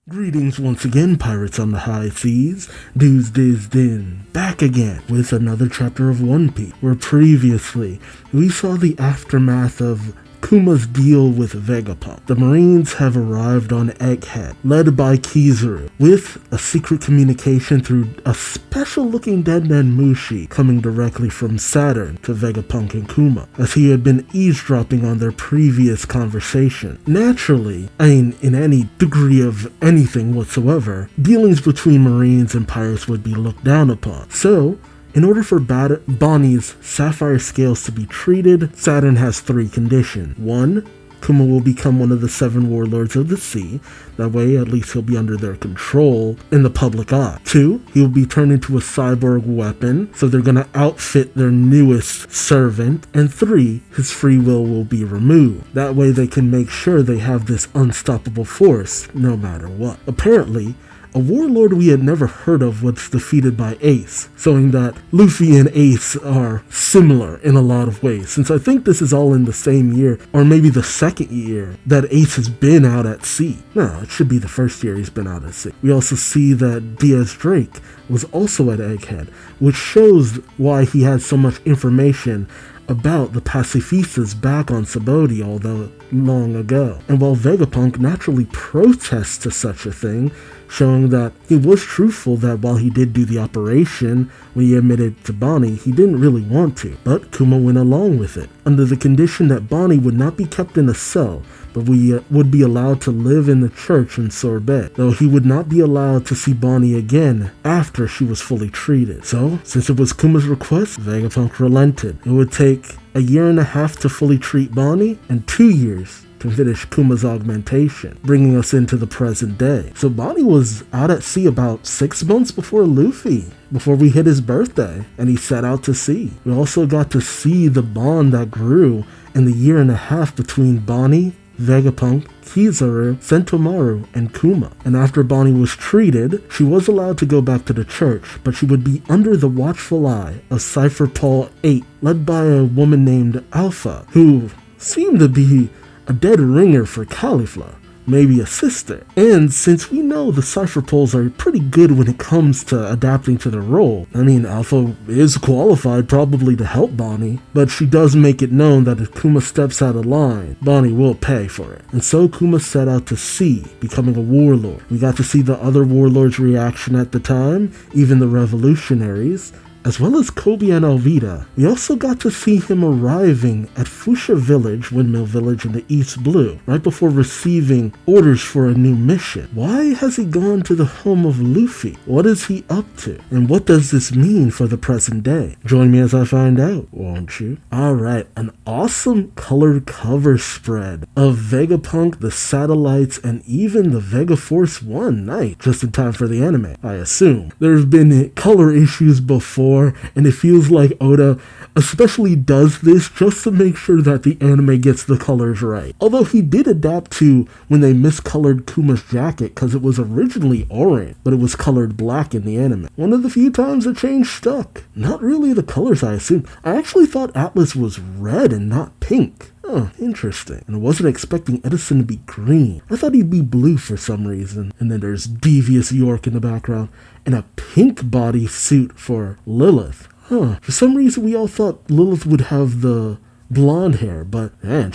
Greetings once again, pirates on the high seas. Duuz-Diz-Din, back again with another chapter of One Piece, where previously we saw the aftermath of Kuma's deal with Vegapunk. The Marines have arrived on Egghead, led by Kizaru, with a secret communication through a special-looking Denden Mushi coming directly from Saturn to Vegapunk and Kuma, as he had been eavesdropping on their previous conversation. Naturally, in any degree of anything whatsoever, dealings between Marines and pirates would be looked down upon. So, in order for Bonny's sapphire scales to be treated, Saturn has three conditions. 1. Kuma will become one of the 7 warlords of the sea. That way, at least he'll be under their control in the public eye. 2. He will be turned into a cyborg weapon, so they're gonna outfit their newest servant. And 3. His free will be removed. That way they can make sure they have this unstoppable force, no matter what. Apparently, a warlord we had never heard of was defeated by Ace, showing that Luffy and Ace are similar in a lot of ways, since I think this is all in the same year, or maybe the second year, that Ace has been out at sea. No, it should be the first year he's been out at sea. We also see that Diaz Drake was also at Egghead, which shows why he had so much information about the pacifistas back on Sabaody, although long ago. And while Vegapunk naturally protests to such a thing, showing that he was truthful that while he did do the operation when he admitted to Bonney, he didn't really want to. But Kuma went along with it, under the condition that Bonney would not be kept in a cell, but would be allowed to live in the church in Sorbet, though he would not be allowed to see Bonney again after she was fully treated. So, since it was Kuma's request, Vegapunk relented. It would take a year and a half to fully treat Bonney, and 2 years to finish Kuma's augmentation, bringing us into the present day. So Bonney was out at sea about 6 months before Luffy, before we hit his birthday, and he set out to sea. We also got to see the bond that grew in the year and a half between Bonney, Vegapunk, Kizaru, Sentomaru, and Kuma. And after Bonney was treated, she was allowed to go back to the church, but she would be under the watchful eye of Cypher Paul 8, led by a woman named Alpha, who seemed to be a dead ringer for Caulifla, maybe a sister. And since we know the Cypher Poles are pretty good when it comes to adapting to the role, Alpha is qualified probably to help Bonney, but she does make it known that if Kuma steps out of line, Bonney will pay for it. And so Kuma set out to sea, becoming a warlord. We got to see the other warlords' reaction at the time, even the revolutionaries, as well as Kobe and Alvida. We also got to see him arriving at Fuchsia Village, Windmill Village in the East Blue, right before receiving orders for a new mission. Why has he gone to the home of Luffy? What is he up to? And what does this mean for the present day? Join me as I find out, won't you? Alright, an awesome colored cover spread of Vegapunk, the satellites, and even the Vega Force 1 night, just in time for the anime, I assume. There have been color issues before, and it feels like Oda especially does this just to make sure that the anime gets the colors right. Although he did adapt to when they miscolored Kuma's jacket, because it was originally orange, but it was colored black in the anime. One of the few times the change stuck. Not really the colors, I assume. I actually thought Atlas was red and not pink. Oh, interesting. And I wasn't expecting Edison to be green. I thought he'd be blue for some reason. And then there's Devious York in the background, and a pink bodysuit for Lilith. For some reason we all thought Lilith would have the blonde hair, but man,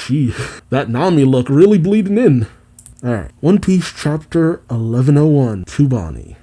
that Nami look really bleeding in. Alright, One Piece chapter 1101, to Bonny.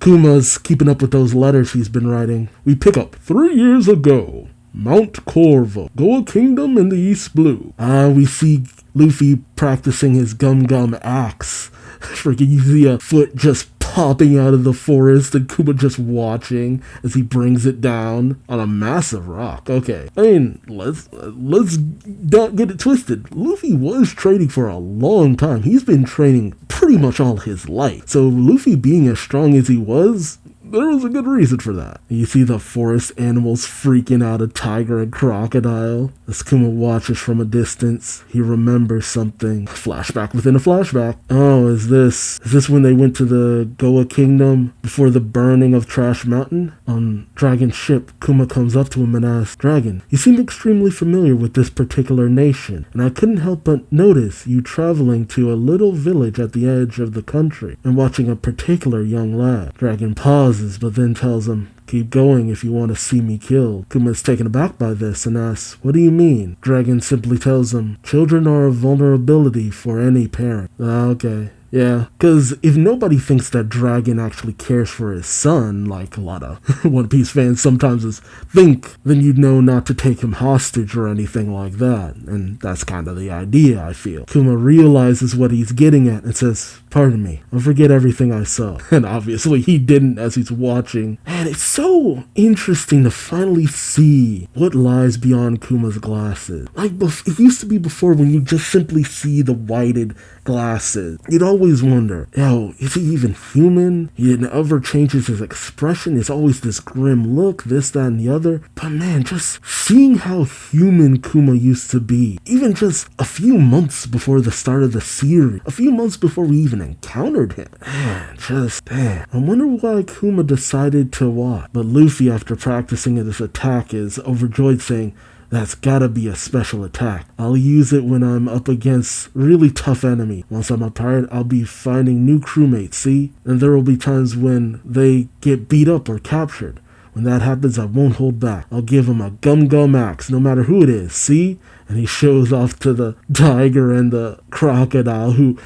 Kuma's keeping up with those letters he's been writing. We pick up 3 years ago. Mount Corvo, Goa Kingdom in the East Blue. We see Luffy practicing his gum axe. Freaking you see a foot just popping out of the forest and Kuma just watching as he brings it down on a massive rock. Okay, let's not get it twisted. Luffy was training for a long time. He's been training pretty much all his life. So Luffy being as strong as he was, there was a good reason for that. You see the forest animals freaking out, a tiger and crocodile. As Kuma watches from a distance, he remembers something. Flashback within a flashback. Oh, is this when they went to the Goa Kingdom before the burning of Trash Mountain? On Dragon's ship, Kuma comes up to him and asks, Dragon, you seem extremely familiar with this particular nation, and I couldn't help but notice you traveling to a little village at the edge of the country and watching a particular young lad. Dragon pauses, but then tells him, keep going if you want to see me killed. Kuma is taken aback by this and asks, what do you mean? Dragon simply tells him, children are a vulnerability for any parent. Okay. Yeah, because if nobody thinks that Dragon actually cares for his son, like a lot of One Piece fans sometimes think, then you'd know not to take him hostage or anything like that. And that's kind of the idea, I feel. Kuma realizes what he's getting at and says, pardon me, I'll forget everything I saw. And obviously he didn't as he's watching. And it's so interesting to finally see what lies beyond Kuma's glasses. Like, it used to be before when you just simply see the whited glasses. You'd always wonder, is he even human? He never changes his expression. It's always this grim look, this, that, and the other. But man, just seeing how human Kuma used to be, even just a few months before the start of the series, a few months before we even encountered him. I wonder why Kuma decided to watch. But Luffy, after practicing this attack, is overjoyed, saying, that's gotta be a special attack. I'll use it when I'm up against really tough enemy. Once I'm a pirate, I'll be finding new crewmates, see? And there will be times when they get beat up or captured. When that happens, I won't hold back. I'll give them a gum axe, no matter who it is, see? And he shows off to the tiger and the crocodile, who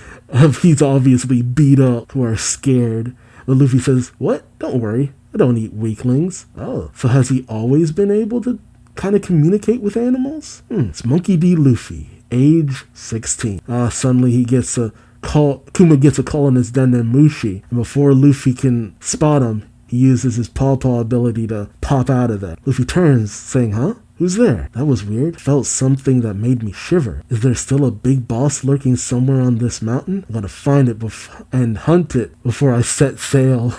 he's obviously beat up, who are scared. But Luffy says, what? Don't worry, I don't eat weaklings. Oh, so has he always been able to kind of communicate with animals? It's Monkey D. Luffy, age 16. Suddenly he gets a call. Kuma gets a call on his Denden Mushi, and before Luffy can spot him, he uses his paw ability to pop out of there. Luffy turns, saying, huh? Who's there? That was weird. Felt something that made me shiver. Is there still a big boss lurking somewhere on this mountain? I'm gonna find it and hunt it before I set sail.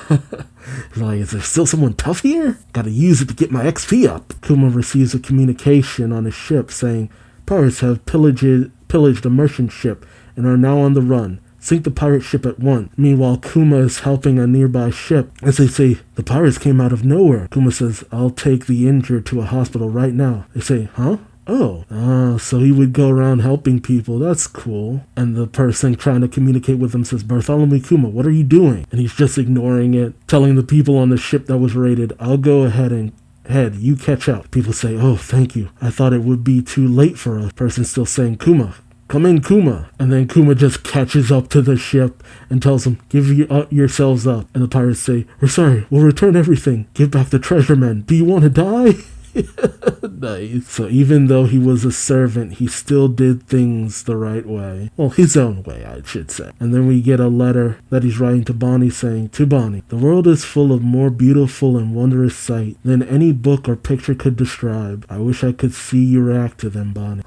Like, is there still someone tough here? Gotta use it to get my XP up. Kuma receives a communication on his ship saying, pirates have pillaged a merchant ship and are now on the run. Sink the pirate ship at once. Meanwhile, Kuma is helping a nearby ship. As they say, the pirates came out of nowhere. Kuma says, I'll take the injured to a hospital right now. They say, huh? Oh, so he would go around helping people. That's cool. And the person trying to communicate with him says, Bartholomew Kuma, what are you doing? And he's just ignoring it, telling the people on the ship that was raided, I'll go ahead and you catch up. People say, oh, thank you. I thought it would be too late for us. Person still saying, Kuma, come in, Kuma. And then Kuma just catches up to the ship and tells them, give yourselves up. And the pirates say, we're sorry, we'll return everything. Give back the treasure men. Do you want to die? Nice. So even though he was a servant, he still did things the right way. Well, his own way, I should say. And then we get a letter that he's writing to Bonney saying, to Bonney, the world is full of more beautiful and wondrous sight than any book or picture could describe. I wish I could see you react to them, Bonney.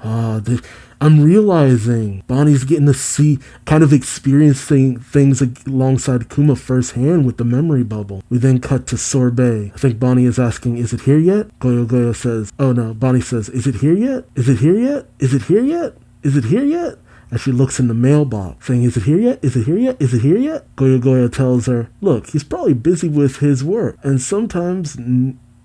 I'm realizing Bonnie's getting to see, kind of experiencing things alongside Kuma firsthand with the memory bubble. We then cut to Sorbet. I think Bonney is asking, is it here yet? Goyo says, oh no. Bonnie says, is it here yet? Is it here yet? Is it here yet? Is it here yet? As she looks in the mailbox, saying, is it here yet? Is it here yet? Is it here yet? Goyo tells her, look, he's probably busy with his work, and sometimes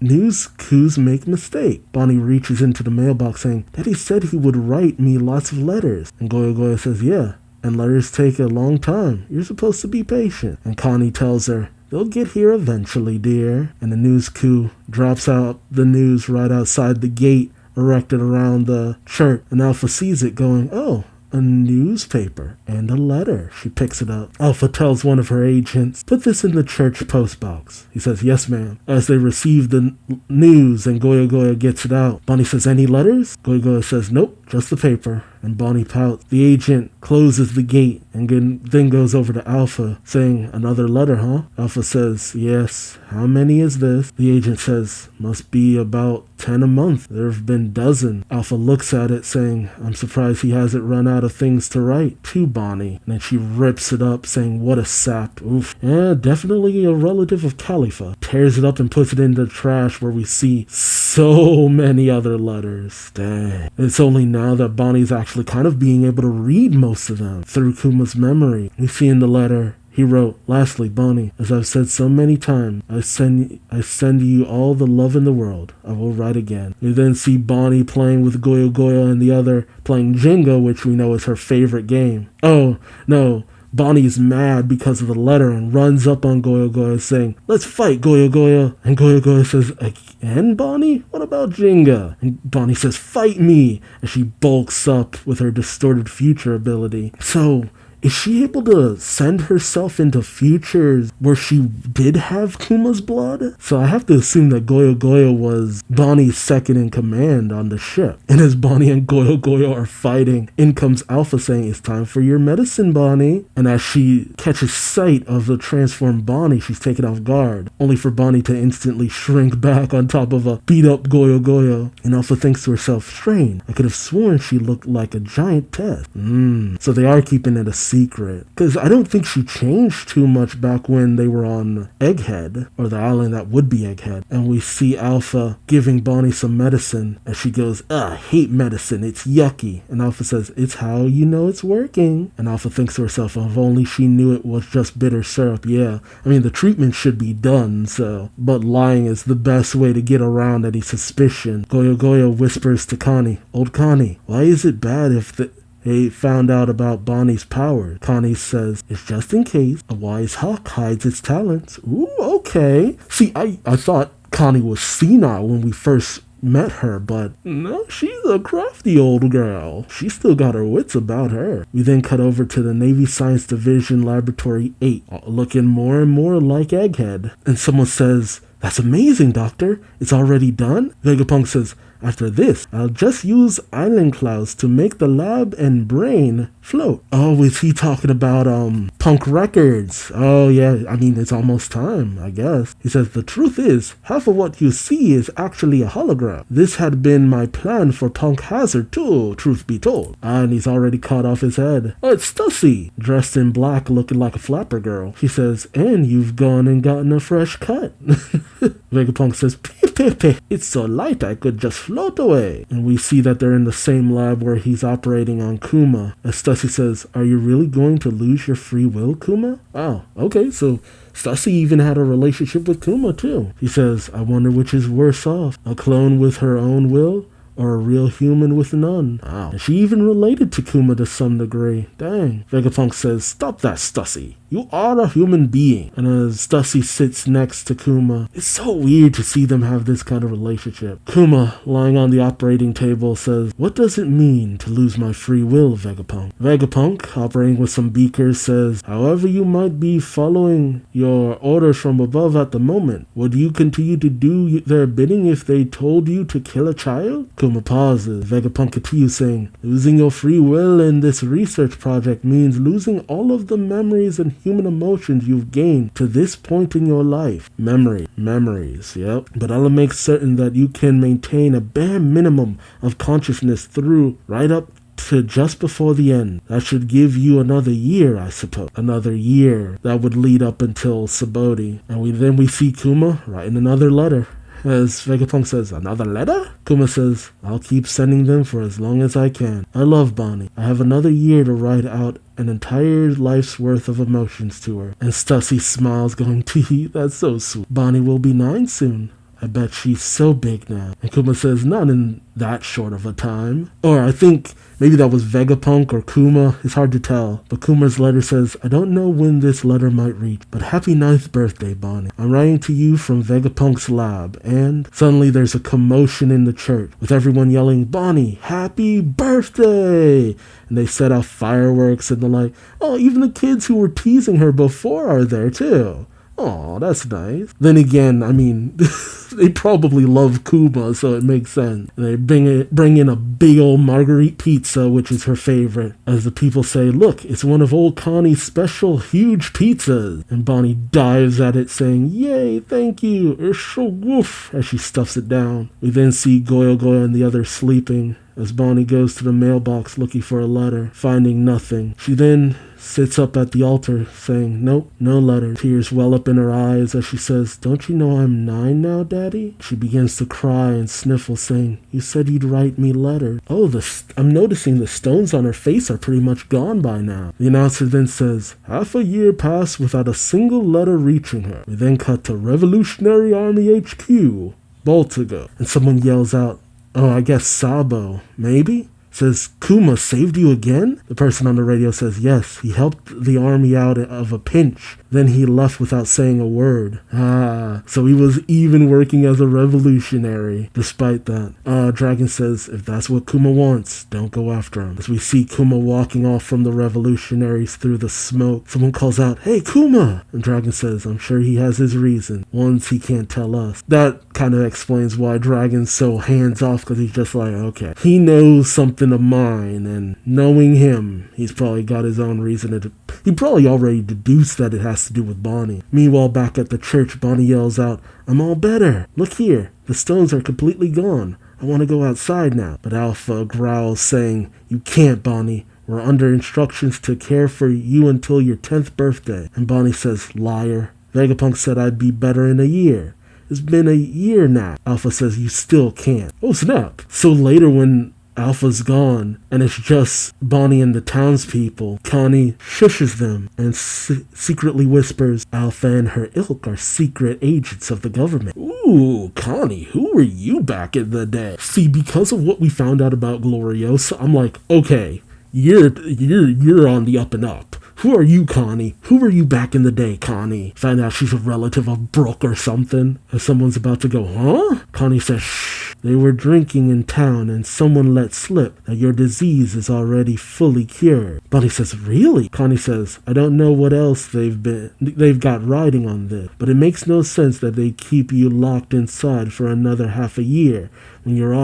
news coups make mistakes. Bonnie reaches into the mailbox saying, Daddy said he would write me lots of letters. And Goyo says, yeah, and letters take a long time. You're supposed to be patient. And Connie tells her, they'll get here eventually, dear. And the news coup drops out the news right outside the gate erected around the church. And Alpha sees it going, oh, a newspaper and a letter. She picks it up. Alpha tells one of her agents, put this in the church post box. He says, yes, ma'am. As they receive the news and Goyo gets it out, Bonnie says, any letters? Goyo says, nope, just the paper. and Bonny pouts. The agent closes the gate and then goes over to Alpha, saying, "Another letter, huh?" Alpha says, "Yes. How many is this?" The agent says, "Must be about 10 a month. There have been dozen." Alpha looks at it, saying, "I'm surprised he hasn't run out of things to write," to Bonny. And then she rips it up, saying, "What a sap. Oof. Yeah, definitely a relative of Khalifa." Tears it up and puts it in the trash, where we see so many other letters. Dang. It's only now that Bonny's actually kind of being able to read most of them through Kuma's memory. We see in the letter, he wrote, "Lastly, Bonny, as I've said so many times, I send you all the love in the world. I will write again." We then see Bonny playing with Goyo Goyo and the other playing Jenga, which we know is her favorite game. Oh, no. Bonny's mad because of the letter and runs up on Goyo Goyo saying, "Let's fight, Goyo Goyo." And Goyo Goyo says, "Again, Bonny? What about Jenga?" And Bonny says, "Fight me." And she bulks up with her distorted future ability. So, is she able to send herself into futures where she did have Kuma's blood? So I have to assume that Goyo Goyo was Bonny's second in command on the ship. And as Bonny and Goyo Goyo are fighting, in comes Alpha saying, "It's time for your medicine, Bonny." And as she catches sight of the transformed Bonny, she's taken off guard, only for Bonny to instantly shrink back on top of a beat-up Goyo Goyo. And Alpha thinks to herself, "Strange, I could have sworn she looked like a giantess." So they are keeping it a secret, because I don't think she changed too much back when they were on Egghead, or the island that would be Egghead. And we see Alpha giving Bonny some medicine, and she goes, "I hate medicine, it's yucky." And Alpha says, "It's how you know it's working." And Alpha thinks to herself, if only she knew it was just bitter syrup. Yeah, I mean, the treatment should be done, but lying is the best way to get around any suspicion. Goyo Goyo whispers to Connie, "Old Connie, why is it bad if they found out about Bonny's power?" Connie says, "It's just in case. A wise hawk hides its talents." Ooh, okay. See, I thought Connie was senile when we first met her, but no, she's a crafty old girl. She's still got her wits about her. We then cut over to the Navy Science Division Laboratory 8, looking more and more like Egghead. And someone says, "That's amazing, Doctor. It's already done?" Vegapunk says, "After this, I'll just use island clouds to make the lab and brain float." Oh, is he talking about Punk Records? Oh yeah, I mean, it's almost time, I guess. He says, "The truth is, half of what you see is actually a hologram. This had been my plan for Punk Hazard too, truth be told." And he's already cut off his head. "Oh, it's Stussy, dressed in black, looking like a flapper girl." He says, "And you've gone and gotten a fresh cut." Vegapunk says, "Pepe, it's so light I could just float away." And we see that they're in the same lab where he's operating on Kuma. As Stussy says, "Are you really going to lose your free will, Kuma?" Oh, okay, so Stussy even had a relationship with Kuma too. He says, "I wonder which is worse off, a clone with her own will, or a real human with none." Wow. And she even related to Kuma to some degree. Dang. Vegapunk says, "Stop that, Stussy. You are a human being." And as Stussy sits next to Kuma, it's so weird to see them have this kind of relationship. Kuma, lying on the operating table, says, "What does it mean to lose my free will, Vegapunk?" Vegapunk, operating with some beakers, says, "However you might be following your orders from above at the moment, would you continue to do their bidding if they told you to kill a child?" Kuma pauses. Vegapunk continues saying, "Losing your free will in this research project means losing all of the memories and human emotions you've gained to this point in your life." Memories, yep. "But I'll make certain that you can maintain a bare minimum of consciousness through right up to just before the end. That should give you another year, I suppose." Another year. That would lead up until Subodhi. And we see Kuma writing another letter. As Vegapunk says, "Another letter?" Kuma says, "I'll keep sending them for as long as I can. I love Bonny. I have another year to write out an entire life's worth of emotions to her." And Stussy smiles, going, "Tee, that's so sweet. Bonny will be 9 soon. I bet she's so big now." And Kuma says, "Not in that short of a time." Or I think maybe that was Vegapunk or Kuma. It's hard to tell. But Kuma's letter says, "I don't know when this letter might reach, but happy 9th birthday, Bonny. I'm writing to you from Vegapunk's lab." And suddenly there's a commotion in the church, with everyone yelling, "Bonny, happy birthday!" And they set off fireworks and the like. Oh, even the kids who were teasing her before are there too. Oh, that's nice. Then again, I mean, they probably love Kuma, so it makes sense. They bring in a big old marguerite pizza, which is her favorite. As the people say, look, it's one of old Connie's special huge pizzas. And Bonnie dives at it saying, yay, thank you, it's so woof, as she stuffs it down. We then see Goyo Goyo and the others sleeping as Bonnie goes to the mailbox looking for a letter, finding nothing. She then sits up at the altar saying, nope, no letter. Tears well up in her eyes as she says, don't you know I'm 9 now, Daddy? She begins to cry and sniffle, saying, you said you'd write me letters. Oh, I'm noticing the stones on her face are pretty much gone by now. The announcer then says, half a year passed without a single letter reaching her. We then cut to Revolutionary Army HQ, Baltigo, and someone yells out, oh, I guess Sabo, maybe? Says, Kuma saved you again? The person on the radio says, yes, he helped the army out of a pinch. Then he left without saying a word. So he was even working as a revolutionary, despite that. Dragon says, if that's what Kuma wants, don't go after him. As we see Kuma walking off from the revolutionaries through the smoke, someone calls out, hey, Kuma! And Dragon says, I'm sure he has his reason, ones he can't tell us. That kind of explains why Dragon's so hands-off, because he's just like, okay, he knows something of mine, and knowing him, he's probably got his own reason. He probably already deduced that it has to do with Bonnie. Meanwhile, back at the church, Bonnie yells out, I'm all better. Look here. The stones are completely gone. I want to go outside now. But Alpha growls, saying, you can't, Bonnie. We're under instructions to care for you until your 10th birthday. And Bonnie says, liar. Vegapunk said I'd be better in a year. It's been a year now. Alpha says, you still can't. Oh, snap. So later when Alpha's gone, and it's just Bonnie and the townspeople, Connie shushes them and secretly whispers, Alpha and her ilk are secret agents of the government. Ooh, Connie, who were you back in the day? See, because of what we found out about Gloriosa, I'm like, okay, you're on the up and up. Who are you, Connie? Who were you back in the day, Connie? Find out she's a relative of Brooke or something. As someone's about to go, huh? Connie says, shh. They were drinking in town and someone let slip that your disease is already fully cured. Bonnie says, really? Connie says, I don't know what else they've got riding on this, but it makes no sense that they keep you locked inside for another half a year when you're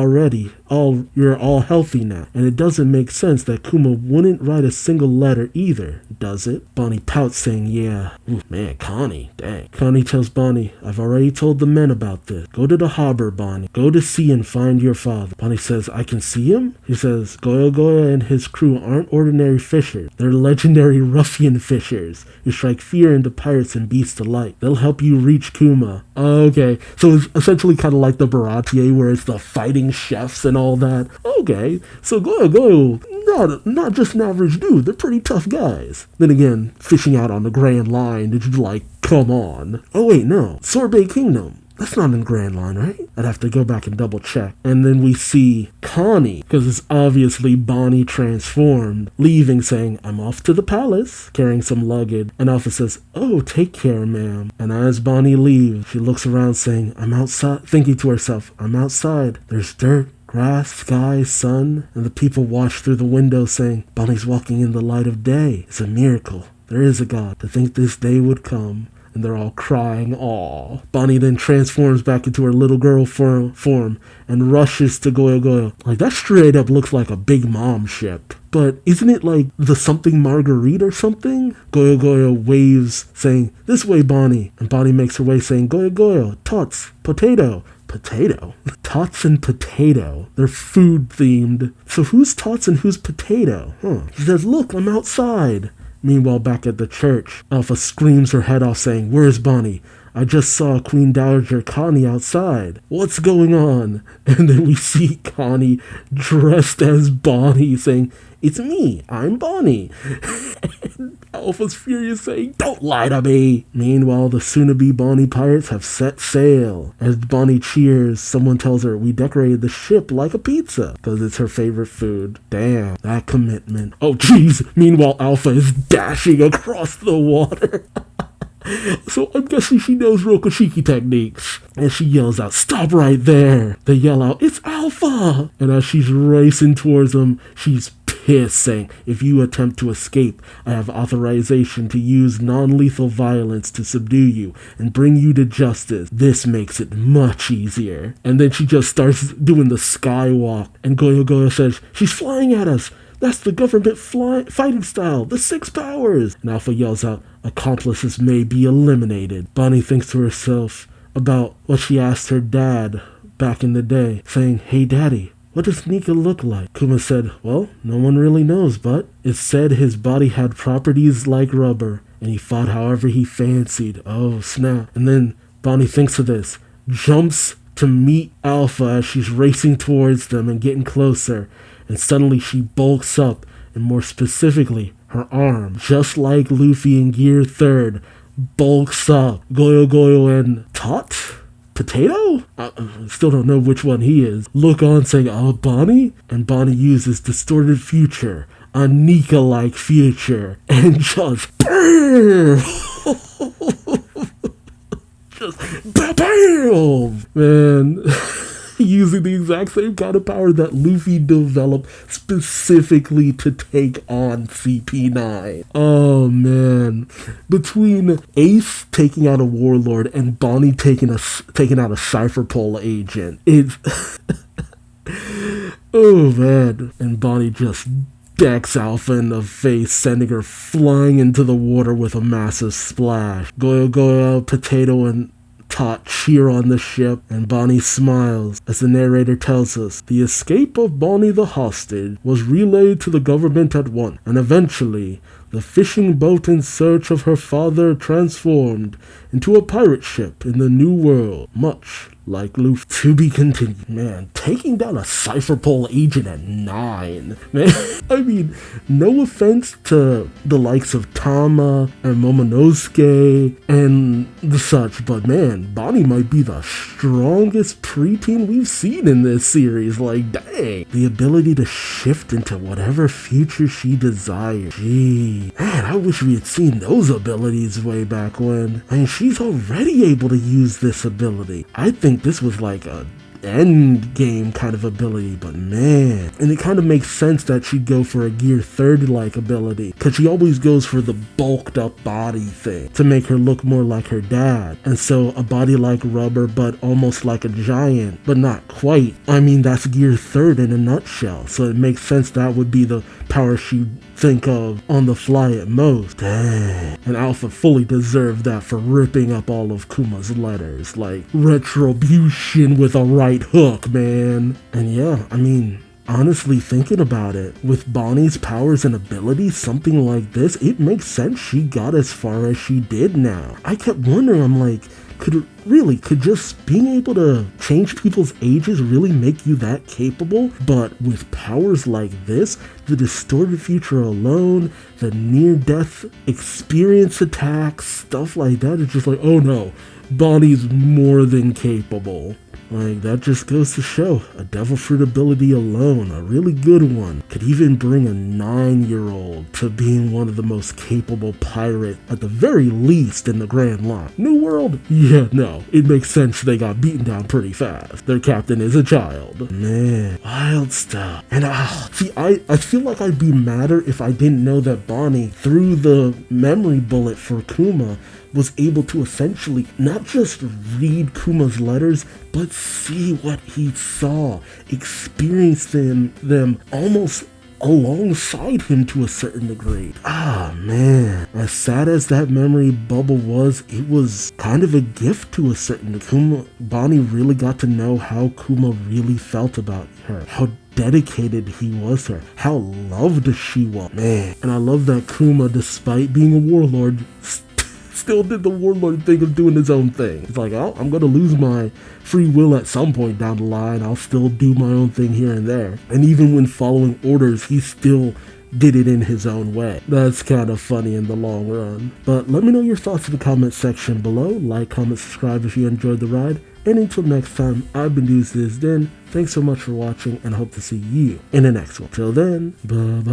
all healthy now. And it doesn't make sense that Kuma wouldn't write a single letter either, does it? Bonnie pouts, saying, yeah. Ooh, man, Connie, dang. Connie tells Bonnie, I've already told the men about this. Go to the harbor, Bonnie. Go to sea and find your father. Bonnie says, I can see him? He says, Goyo Goyo and his crew aren't ordinary fishers. They're legendary ruffian fishers who strike fear into pirates and beasts alike. They'll help you reach Kuma. Okay, so it's essentially kind of like the Baratier, where it's the fighting chefs and all that. Okay, so Goyo Goyo, not just an average dude, they're pretty tough guys. Then again, fishing out on the Grand Line, it's like, come on. Oh wait, no, Sorbet Kingdom. That's not in Grand Line, right? I'd have to go back and double check. And then we see Connie, because it's obviously Bonnie transformed, leaving saying, I'm off to the palace, carrying some luggage. And Alpha says, oh, take care, ma'am. And as Bonnie leaves, she looks around saying, I'm outside, thinking to herself, I'm outside. There's dirt, grass, sky, sun, and the people watch through the window saying, Bonnie's walking in the light of day. It's a miracle. There is a God. To think this day would come. And they're all crying, aw. Bonnie then transforms back into her little girl form and rushes to Goyo Goyo. Like, that straight up looks like a Big Mom ship. But isn't it like the something Marguerite or something? Goyo Goyo waves, saying, this way, Bonnie. And Bonnie makes her way, saying, Goyo Goyo, tots, potato. Potato? Tots and potato. They're food themed. So who's tots and who's potato? She says, look, I'm outside. Meanwhile, back at the church, Alpha screams her head off, saying, where's Bonnie? I just saw Queen Dowager Connie outside. What's going on? And then we see Connie dressed as Bonnie, saying, it's me, I'm Bonnie. And Alpha's furious, saying, don't lie to me. Meanwhile, the soon-to-be Bonnie pirates have set sail. As Bonnie cheers, someone tells her, we decorated the ship like a pizza, because it's her favorite food. Damn, that commitment. Oh, jeez. Meanwhile, Alpha is dashing across the water. So I'm guessing she knows Rokushiki techniques. And she yells out, stop right there. They yell out, it's Alpha. And as she's racing towards them, she's pissed, saying, "If you attempt to escape, I have authorization to use non-lethal violence to subdue you and bring you to justice. This makes it much easier." And then she just starts doing the skywalk, and Goyo Goyo says, "She's flying at us. That's the government fighting style, the 6 powers." And Alpha yells out, "Accomplices may be eliminated." Bonnie thinks to herself about what she asked her dad back in the day, saying, "Hey daddy, what does Nika look like?" Kuma said, "Well, no one really knows, but it said his body had properties like rubber, and he fought however he fancied." Oh snap. And then Bonnie thinks of this, jumps to meet Alpha as she's racing towards them and getting closer, and suddenly she bulks up, and more specifically, her arm, just like Luffy in Gear 3rd, bulks up. Goyo Goyo and Tot? Potato? I still don't know which one he is. Look on saying, "Oh, Bonny?" And Bonny uses Distorted Future, a Nika-like future, and just BAM! Just BAM! Man, using the exact same kind of power that Luffy developed specifically to take on CP9. Oh man. Between Ace taking out a warlord and Bonnie taking out a Cypher Pole agent, it's oh man. And Bonnie just decks Alpha in the face, sending her flying into the water with a massive splash. Goyo Goyo, Potato, and Tot cheer on the ship, and Bonnie smiles as the narrator tells us the escape of Bonnie the hostage was relayed to the government at once, and eventually the fishing boat in search of her father transformed into a pirate ship in the New World, much like Luffy. To be continued. Man, taking down a Cypher Pole agent at 9. Man, I mean, no offense to the likes of Tama and Momonosuke and the such, but man, Bonnie might be the strongest preteen we've seen in this series. Like, dang. The ability to shift into whatever future she desires. Gee. Man, I wish we had seen those abilities way back when. I mean, she's already able to use this ability. I think this was like a end game kind of ability, but man, and it kind of makes sense that she'd go for a Gear 3rd like ability, because she always goes for the bulked up body thing to make her look more like her dad. And so a body like rubber but almost like a giant, but not quite. I mean, that's Gear 3rd in a nutshell, so it makes sense that would be the power she'd think of on the fly at most. Dang. And Alpha fully deserved that for ripping up all of Kuma's letters. Like, retribution with a right hook, man. And yeah, I mean, honestly, thinking about it, with Bonnie's powers and abilities, something like this, it makes sense she got as far as she did now. I kept wondering, I'm like, could just being able to change people's ages really make you that capable? But with powers like this, the distorted future alone, the near-death experience attacks, stuff like that, it's just like, oh no, Bonnie's more than capable. Like, that just goes to show, a devil fruit ability alone, a really good one, could even bring a 9-year-old to being one of the most capable pirate, at the very least, in the Grand Line. New World? Yeah, no, it makes sense they got beaten down pretty fast. Their captain is a child. Man, wild stuff. And see, I feel like I'd be madder if I didn't know that Bonnie, through the memory bullet for Kuma, was able to essentially not just read Kuma's letters, but see what he saw, experience them almost alongside him to a certain degree. Ah, man. As sad as that memory bubble was, it was kind of a gift to a certain degree. Bonnie really got to know how Kuma really felt about her, how dedicated he was to her, how loved she was. Man. And I love that Kuma, despite being a warlord, still did the warlord thing of doing his own thing. It's like, oh, I'm gonna lose my free will at some point down the line. I'll still do my own thing here and there. And even when following orders, he still did it in his own way. That's kind of funny in the long run. But let me know your thoughts in the comment section below. Like, comment, subscribe if you enjoyed the ride. And until next time, I've been Duuz-Diz-Din. Thanks so much for watching, and hope to see you in the next one. Till then, bye-bye.